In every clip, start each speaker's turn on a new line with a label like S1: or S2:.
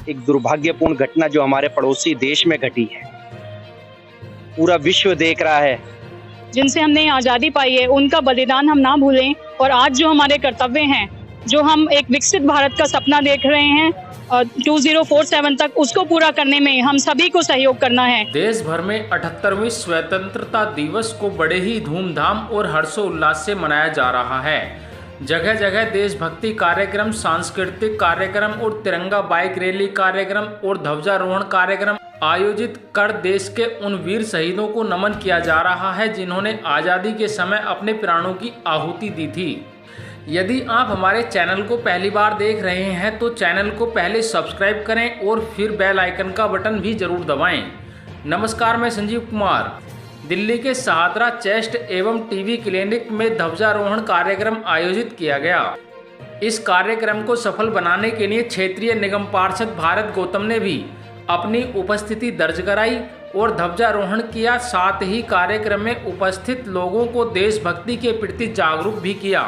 S1: एक दुर्भाग्यपूर्ण घटना जो हमारे पड़ोसी देश में घटी है, पूरा विश्व देख रहा है।
S2: जिनसे हमने आज़ादी पाई है उनका बलिदान हम ना भूलें और आज जो हमारे कर्तव्य हैं, जो हम एक विकसित भारत का सपना देख रहे हैं 2047 तक, उसको पूरा करने में हम सभी को सहयोग करना है।
S3: देश भर में 78वें स्वतंत्रता दिवस को बड़े ही धूमधाम और हर्षोल्लास से मनाया जा रहा है। जगह जगह देशभक्ति कार्यक्रम, सांस्कृतिक कार्यक्रम और तिरंगा बाइक रैली कार्यक्रम और ध्वजारोहण कार्यक्रम आयोजित कर देश के उन वीर शहीदों को नमन किया जा रहा है जिन्होंने आज़ादी के समय अपने प्राणों की आहुति दी थी। यदि आप हमारे चैनल को पहली बार देख रहे हैं तो चैनल को पहले सब्सक्राइब करें और फिर बेल आइकन का बटन भी जरूर दबाएं। नमस्कार, मैं संजीव कुमार। दिल्ली के शहादरा चेस्ट एवं टीबी क्लिनिक में ध्वजारोहण कार्यक्रम आयोजित किया गया। इस कार्यक्रम को सफल बनाने के लिए क्षेत्रीय निगम पार्षद भारत गौतम ने भी अपनी उपस्थिति दर्ज कराई और ध्वजारोहण किया। साथ ही कार्यक्रम में उपस्थित लोगों को देशभक्ति के प्रति जागरूक भी किया।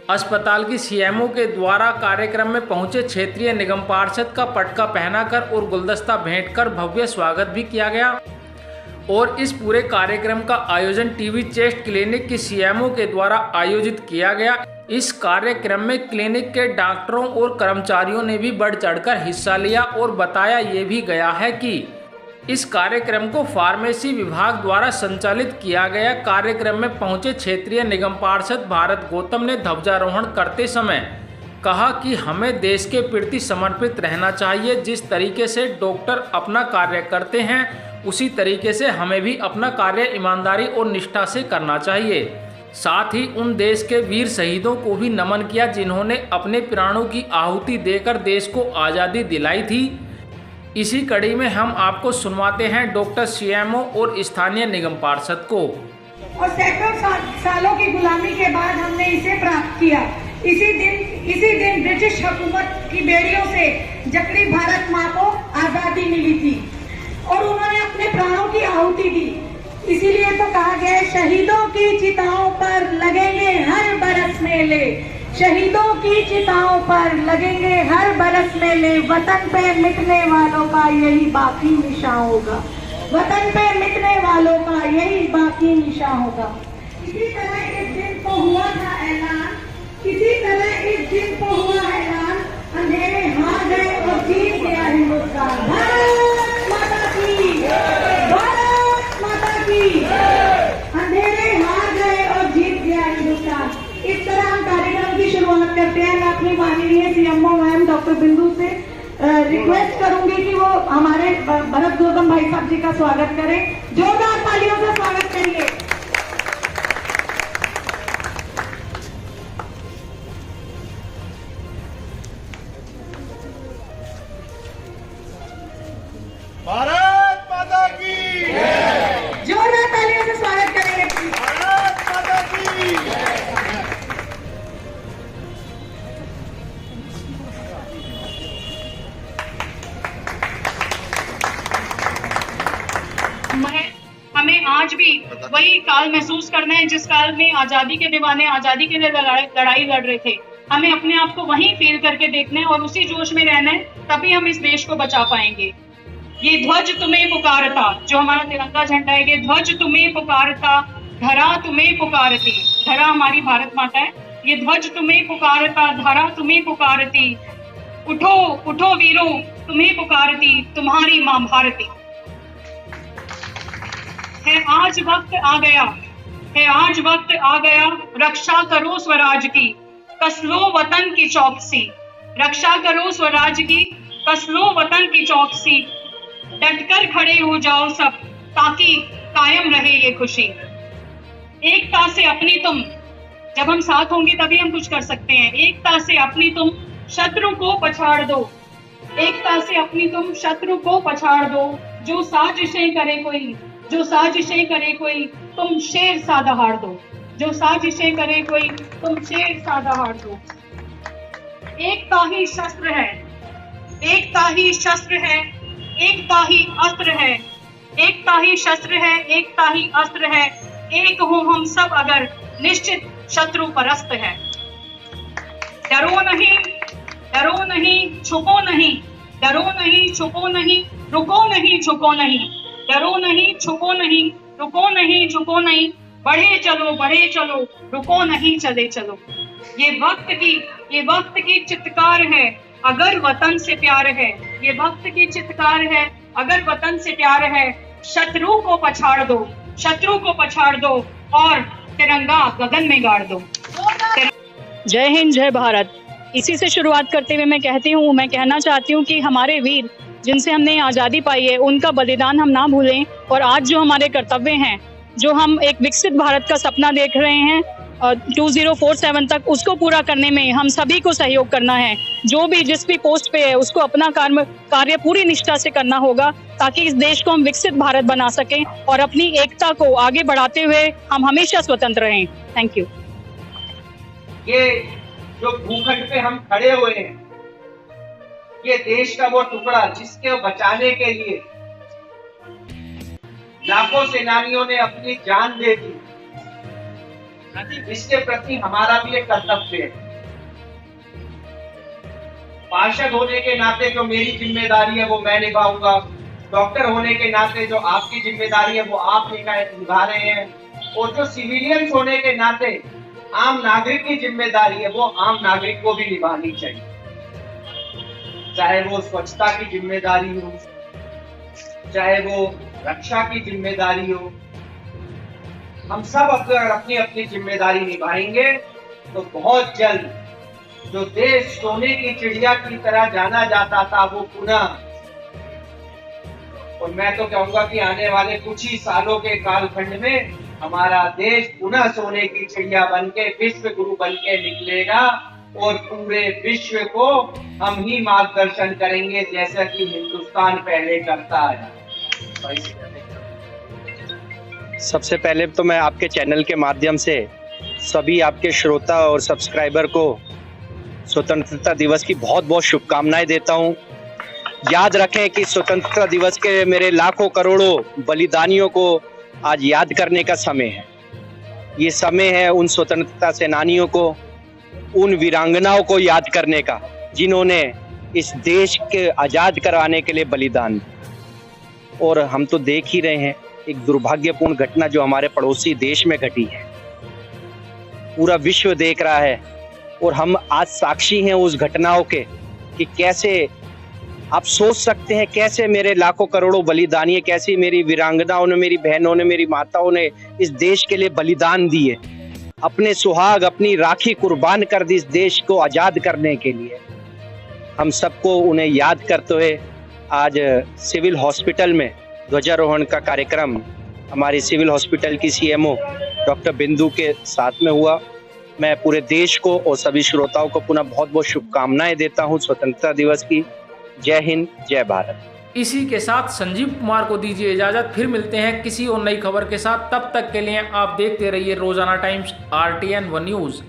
S3: अस्पताल की सीएमओ के द्वारा कार्यक्रम में पहुंचे क्षेत्रीय निगम पार्षद का पटका पहनाकर और गुलदस्ता भेंट कर भव्य स्वागत भी किया गया। और इस पूरे कार्यक्रम का आयोजन टीबी चेस्ट क्लिनिक की सीएमओ के द्वारा आयोजित किया गया। इस कार्यक्रम में क्लिनिक के डॉक्टरों और कर्मचारियों ने भी बढ़ चढ़कर हिस्सा लिया और बताया ये भी गया है कि इस कार्यक्रम को फार्मेसी विभाग द्वारा संचालित किया गया। कार्यक्रम में पहुंचे क्षेत्रीय निगम पार्षद भारत गौतम ने ध्वजारोहण करते समय कहा कि हमें देश के प्रति समर्पित रहना चाहिए। जिस तरीके से डॉक्टर अपना कार्य करते हैं उसी तरीके से हमें भी अपना कार्य ईमानदारी और निष्ठा से करना चाहिए। साथ ही उन देश के वीर शहीदों को भी नमन किया जिन्होंने अपने प्राणों की आहुति देकर देश को आज़ादी दिलाई थी। इसी कड़ी में हम आपको सुनवाते हैं डॉक्टर सीएमओ और स्थानीय निगम पार्षद को।
S4: और सैकड़ों सालों की गुलामी के बाद हमने इसे प्राप्त किया। इसी दिन ब्रिटिश हुकूमत की बेड़ियों से जकड़ी भारत माँ को आज़ादी मिली थी और उन्होंने अपने प्राणों की आहुति दी। इसीलिए तो कहा गया है, शहीदों की चिताओं पर लगेंगे हर बरस मेले, शहीदों की चिताओं पर लगेंगे हर बरस मेले, वतन पे मिटने वालों का यही बाकी निशान होगा, वतन पे मिटने वालों का यही बाकी निशान होगा। इसी तरह इस दिन को हुआ था ऐलान, इसी तरह इस दिन को हुआ ऐलान, अंधेरे हार गए और जीत गया हिंदुस्तान। भारत माता की, भारत माता की। अंधेरे हार गए और जीत गया हिंदुस्तान। इस तरह हम कार्यक्रम की शुरुआत करते हैं। मैं अपनी माननीय सीएमओ मैम डॉक्टर बिंदु से रिक्वेस्ट करूंगी कि वो हमारे भरत गौतम भाई साहब जी का स्वागत करें। जोरदार तालियों से स्वागत करिए।
S5: भारत माता की,
S4: जोरदार तालियों से स्वागत करेंगे।
S5: भारत माता की।
S2: हमें आज भी वही काल महसूस करना है जिस काल में आज़ादी के दीवाने आज़ादी के लिए लड़ाई लड़ रहे थे। हमें अपने आप को वहीं फील करके देखना है और उसी जोश में रहना है, तभी हम इस देश को बचा पाएंगे। ये ध्वज तुम्हें पुकारता, जो हमारा तिरंगा झंडा है, ये ध्वज तुम्हें पुकारता, धरा तुम्हें पुकारती। धरा हमारी भारत माता है। ये ध्वज तुम्हें पुकारता, धरा तुम्हें पुकारती। उठो उठो वीरों, तुम्हें पुकारती तुम्हारी माँ भारती। है आज वक्त आ गया, है आज वक्त आ गया, रक्षा करो स्वराज की, कस लो वतन की चौकसी। रक्षा करो स्वराज की, कस लो वतन की चौकसी। डटकर खड़े हो जाओ सब, ताकि कायम रहे ये खुशी। एकता से अपनी तुम, जब हम साथ होंगे तभी हम कुछ कर सकते हैं। एकता से अपनी तुम शत्रु को पछाड़ दो, एकता से अपनी तुम शत्रु को पछाड़ दो। जो साजिशें करे कोई, जो साजिशें करे कोई, तुम शेर सा दहाड़ दो। जो साजिशें करे कोई, तुम शेर सा दहाड़ दो। एकता ही शस्त्र है, एकता ही शस्त्र है, एकता ही अस्त्र है, एकता ही शस्त्र है, एकता ही अस्त्र है। एक हो हम सब अगर, निश्चित शत्रु परस्त है। डरो नहीं, डरो नहीं, छुपो नहीं, डरो नहीं, छुपो नहीं, रुको नहीं, झुको नहीं। डरो नहीं, छुपो नहीं, रुको नहीं, झुको नहीं। बढ़े चलो, रुको नहीं, चले चलो। ये वक्त की चित्कार है, अगर वतन से प्यार है। ये वक्त की चित्कार है, अगर वतन से प्यार है। शत्रु को पछाड़ दो और तिरंगा गगन में गाड़ दो।
S6: जय हिंद, जय भारत। इसी से शुरुआत करते हुए मैं कहना चाहती हूँ कि हमारे वीर जिनसे हमने आज़ादी पाई है, उनका बलिदान हम ना भूलें। और आज जो हमारे कर्तव्य हैं, जो हम एक विकसित भारत का सपना देख रहे हैं 2047 तक, उसको पूरा करने में हम सभी को सहयोग करना है। जो भी जिस भी पोस्ट पे है, उसको अपना कार्य पूरी निष्ठा से करना होगा, ताकि इस देश को हम विकसित भारत बना सकें और अपनी एकता को आगे बढ़ाते हुए हम हमेशा स्वतंत्र रहें। Thank you.
S1: ये जो भूखंड पे हम खड़े हुए हैं, ये देश का वो टुकड़ा जिसके बचाने के लिए लाखों सेनानियों ने अपनी जान दे दी, इसके प्रति हमारा भी एक कर्तव्य है। पार्षद होने के नाते जो मेरी जिम्मेदारी है वो मैं निभाऊंगा, डॉक्टर होने के नाते जो आपकी जिम्मेदारी है वो आप निभा रहे हैं, और जो सिविलियंस होने के नाते आम नागरिक की जिम्मेदारी है वो आम नागरिक को भी निभानी चाहिए। चाहे वो स्वच्छता की जिम्मेदारी हो, चाहे वो रक्षा की जिम्मेदारी हो, हम सब अगर अपनी अपनी जिम्मेदारी निभाएंगे तो बहुत जल्द जो देश सोने की चिड़िया की तरह जाना जाता था वो पुनः, और मैं तो कहूंगा कि आने वाले कुछ ही सालों के कालखंड में हमारा देश पुनः सोने की चिड़िया बनके विश्व गुरु बनके निकलेगा, और पूरे विश्व को हम ही मार्गदर्शन करेंगे जैसा कि हिंदुस्तान पहले करता आया। सबसे पहले तो मैं आपके चैनल के माध्यम से सभी आपके श्रोता और सब्सक्राइबर को स्वतंत्रता दिवस की बहुत बहुत शुभकामनाएं देता हूं। याद रखें कि स्वतंत्रता दिवस के मेरे लाखों करोड़ों बलिदानियों को आज याद करने का समय है। ये समय है उन स्वतंत्रता सेनानियों को, उन वीरांगनाओं को याद करने का जिन्होंने इस देश के आज़ाद कराने के लिए बलिदान दिया। और हम तो देख ही रहे हैं एक दुर्भाग्यपूर्ण घटना जो हमारे पड़ोसी देश में घटी है, पूरा विश्व देख रहा है, और हम आज साक्षी हैं उस घटनाओं के कि कैसे आप सोच सकते हैं कैसे मेरे लाखों करोड़ों बलिदानी, कैसे मेरी वीरांगनाओं ने, मेरी बहनों ने, मेरी माताओं ने इस देश के लिए बलिदान दिए, अपने सुहाग अपनी राखी कुर्बान कर दी इस देश को आज़ाद करने के लिए। हम सबको उन्हें याद करते हुए आज सिविल हॉस्पिटल में ध्वजारोहण का कार्यक्रम हमारी सिविल हॉस्पिटल की सीएमओ डॉक्टर बिंदु के साथ में हुआ। मैं पूरे देश को और सभी श्रोताओं को पुनः बहुत बहुत शुभकामनाएं देता हूं स्वतंत्रता दिवस की। जय हिंद, जय भारत।
S3: इसी के साथ संजीव कुमार को दीजिए इजाजत। फिर मिलते हैं किसी और नई खबर के साथ। तब तक के लिए आप देखते रहिए रोजाना टाइम्स RTN 1 न्यूज़।